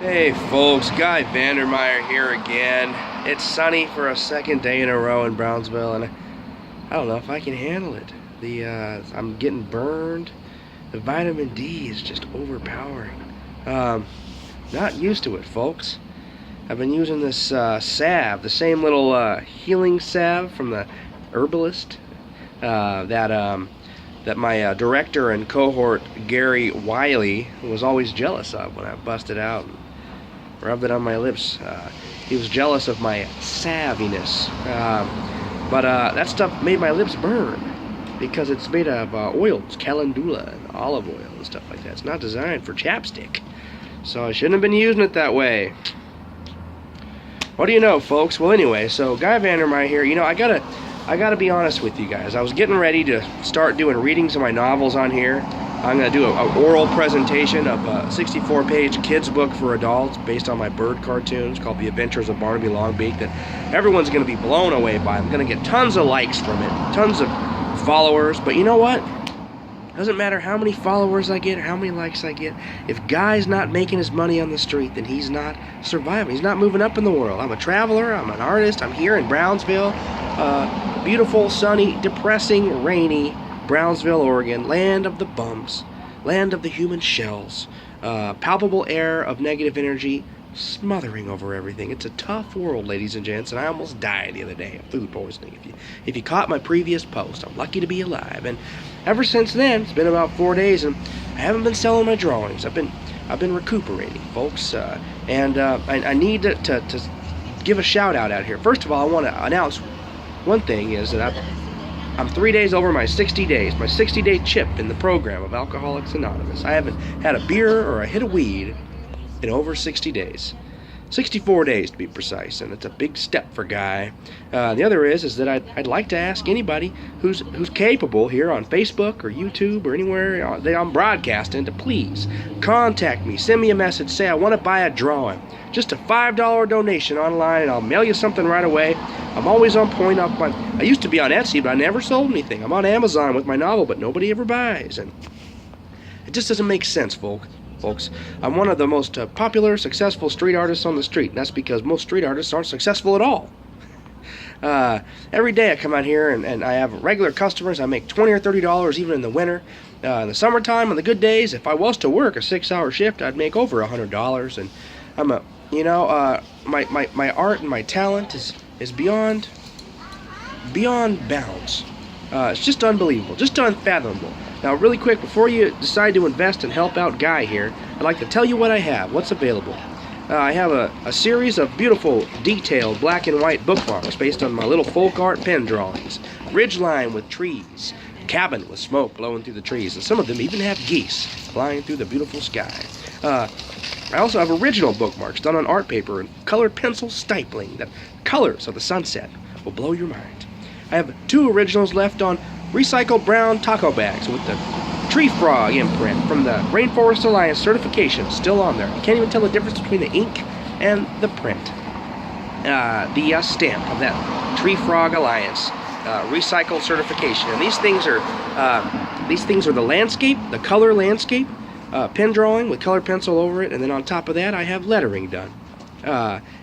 Hey folks, Guy Vandermeyer here again. It's sunny for a second day in a row in Brownsville, and I don't know if I can handle it. I'm getting burned. The vitamin D is just overpowering. Not used to it, folks. I've been using this salve, the same little healing salve from the herbalist that my director and cohort Gary Wiley was always jealous of when I busted out and rubbed it on my lips. He was jealous of my savviness, but that stuff made my lips burn because it's made of oils, calendula and olive oil and stuff like that. It's not designed for chapstick, so I shouldn't have been using it that way. What do you know, folks? Well, anyway, so Guy Vandermeyer here. You know, I gotta be honest with you guys. I was getting ready to start doing readings of my novels on here. I'm gonna do an oral presentation of a 64-page kids book for adults based on my bird cartoons called The Adventures of Barnaby Longbeak that everyone's gonna be blown away by. I'm gonna get tons of likes from it, tons of followers, but you know what? Doesn't matter how many followers I get or how many likes I get. If Guy's not making his money on the street, then he's not surviving. He's not moving up in the world. I'm a traveler. I'm an artist. I'm here in Brownsville. Beautiful, sunny, depressing, rainy Brownsville, Oregon. Land of the bums. Land of the human shells. Palpable air of negative energy smothering over everything. It's a tough world, ladies and gents, and I almost died the other day of food poisoning. If you caught my previous post, I'm lucky to be alive. And ever since then, it's been about 4 days, and I haven't been selling my drawings. I've been recuperating, folks, and I need to give a shout out here. First of all, I want to announce one thing is that I'm 3 days over my 60 days, my 60-day chip in the program of Alcoholics Anonymous. I haven't had a beer or a hit of weed in over 60 days. 64 days to be precise, and it's a big step for Guy. The other is that I'd like to ask anybody who's capable here on Facebook or YouTube or anywhere that I'm broadcasting to please contact me, send me a message, say I want to buy a drawing. Just a $5 donation online, and I'll mail you something right away. I'm always on point. I used to be on Etsy, but I never sold anything. I'm on Amazon with my novel, but nobody ever buys, and it just doesn't make sense, folks. I'm one of the most popular, successful street artists on the street, and that's because most street artists aren't successful at all. Every day I come out here and I have regular customers. I make $20 or $30 even in the winter. In the summertime, on the good days, if I was to work a 6-hour shift, I'd make over $100. And my art and my talent is beyond bounds. It's just unbelievable, just unfathomable. Now, really quick, before you decide to invest and help out Guy here, I'd like to tell you what I have, what's available. I have a series of beautiful, detailed black and white bookmarks based on my little folk art pen drawings. Ridgeline with trees, cabin with smoke blowing through the trees, and some of them even have geese flying through the beautiful sky. I also have original bookmarks done on art paper and colored pencil stipling. The colors of the sunset will blow your mind. I have 2 originals left on recycled brown taco bags with the tree frog imprint from the Rainforest Alliance certification still on there. You can't even tell the difference between the ink and the print. The stamp of that Tree Frog Alliance recycled certification. And these things are the landscape, the color landscape, pen drawing with colored pencil over it, and then on top of that I have lettering done.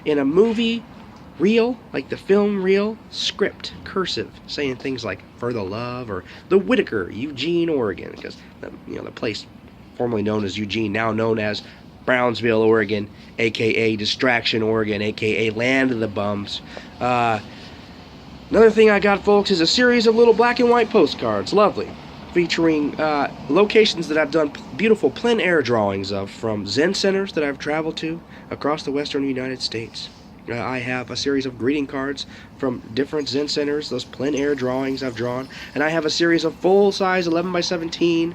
In a movie reel, like the film reel, script, cursive, saying things like "For the Love" or "The Whitaker, Eugene, Oregon," because the place formerly known as Eugene, now known as Brownsville, Oregon, aka Distraction, Oregon, aka Land of the Bums. Another thing I got, folks, is a series of little black and white postcards, lovely, featuring locations that I've done beautiful plein air drawings of from Zen centers that I've traveled to across the western United States. I have a series of greeting cards from different Zen centers, those plein air drawings I've drawn, and I have a series of full-size 11x17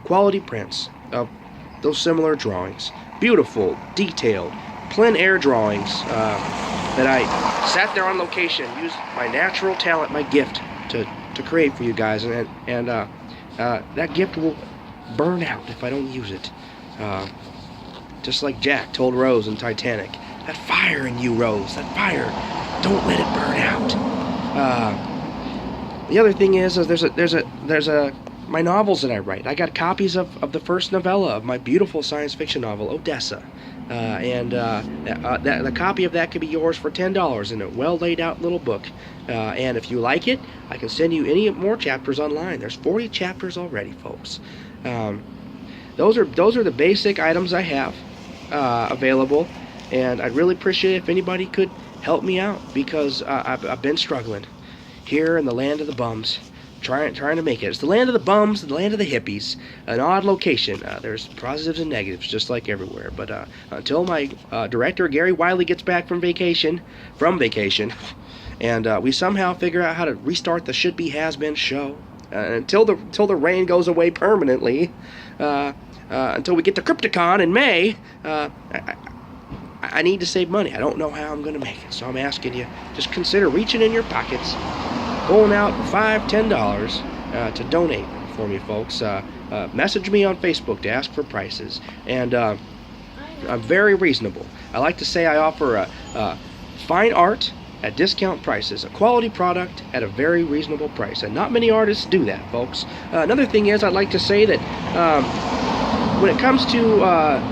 quality prints of those similar drawings. Beautiful, detailed, plein air drawings that I sat there on location, used my natural talent, my gift to create for you guys, and that gift will burn out if I don't use it. Just like Jack told Rose in Titanic. That fire in you, Rose, that fire, don't let it burn out. The other thing is there's my novels that I write. I got copies of the first novella of my beautiful science fiction novel, Odessa. The copy of that could be yours for $10 in a well laid out little book. And if you like it, I can send you any more chapters online. There's 40 chapters already, folks. Those are the basic items I have available, and I'd really appreciate it if anybody could help me out, because I've been struggling here in the land of the bums, trying to make it. It's the land of the bums, the land of the hippies, an odd location. There's positives and negatives, just like everywhere. But until my director Gary Wiley gets back from vacation, and we somehow figure out how to restart the Should Be Has Been show, until the rain goes away permanently, until we get to Crypticon in May, I need to save money. I don't know how I'm going to make it, so I'm asking you, just consider reaching in your pockets, pulling out $5, $10 to donate for me, folks. Message me on Facebook to ask for prices, and I'm very reasonable. I like to say I offer fine art at discount prices, a quality product at a very reasonable price, and not many artists do that, folks. Another thing is, I'd like to say that when it comes to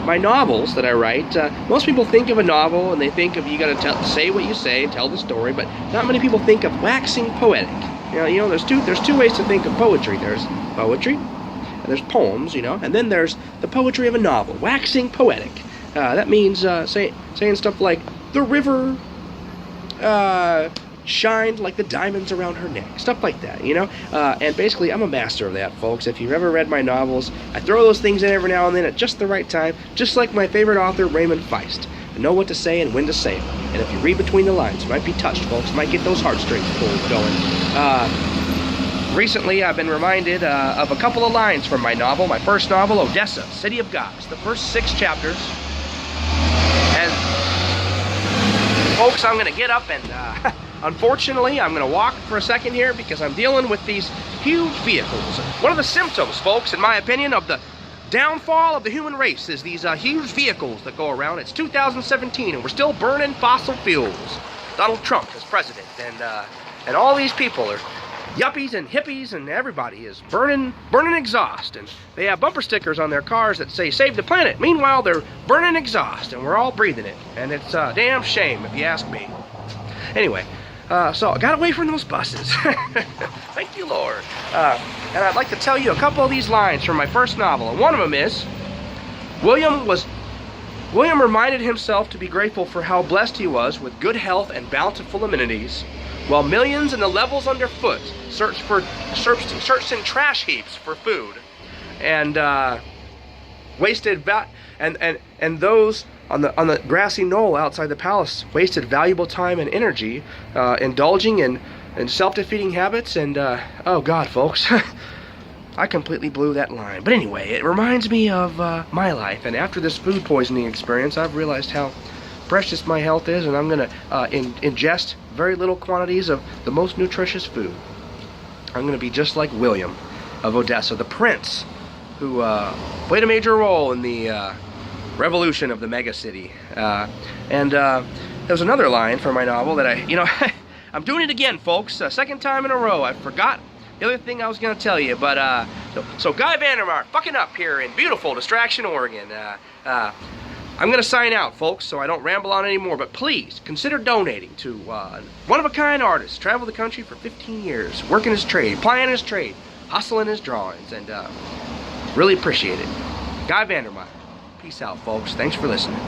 my novels that I write, most people think of a novel and they think of, you got to say what you say, tell the story, but not many people think of waxing poetic. You know, there's two ways to think of poetry. There's poetry, and there's poems, and then there's the poetry of a novel, waxing poetic. That means saying stuff like, the river shined like the diamonds around her neck, stuff like that, and basically I'm a master of that, folks. If you've ever read my novels, I throw those things in every now and then at just the right time, just like my favorite author, Raymond Feist. I know what to say and when to say it, and if you read between the lines, you might be touched, folks. You might get those heartstrings pulled going. Recently I've been reminded of a couple of lines from my novel, my first novel, Odessa, City of Gods, the first 6 chapters. And folks, I'm going to get up and unfortunately, I'm going to walk for a second here because I'm dealing with these huge vehicles. One of the symptoms, folks, in my opinion, of the downfall of the human race is these huge vehicles that go around. It's 2017 and we're still burning fossil fuels. Donald Trump is president, and all these people are yuppies and hippies, and everybody is burning exhaust, and they have bumper stickers on their cars that say "Save the Planet." Meanwhile, they're burning exhaust, and we're all breathing it, and it's a damn shame if you ask me. Anyway, so I got away from those buses. Thank you, Lord. And I'd like to tell you a couple of these lines from my first novel, and one of them is, William reminded himself to be grateful for how blessed he was with good health and bountiful amenities, while millions in the levels underfoot searched in trash heaps for food, and and those on the grassy knoll outside the palace wasted valuable time and energy indulging in self-defeating habits. And oh God, folks, I completely blew that line. But anyway, it reminds me of my life, and after this food poisoning experience, I've realized how precious my health is, and I'm going to ingest very little quantities of the most nutritious food. I'm going to be just like William of Odessa, the prince who played a major role in the revolution of the mega city. There's another line from my novel that I'm doing it again, folks. Second time in a row. I forgot the other thing I was going to tell you, but so Guy Vandermark fucking up here in beautiful Distraction, Oregon. I'm going to sign out, folks, so I don't ramble on anymore, but please consider donating to one-of-a-kind artist, traveled the country for 15 years, working his trade, plying his trade, hustling his drawings, and really appreciate it. Guy Vandermark. Peace out, folks. Thanks for listening.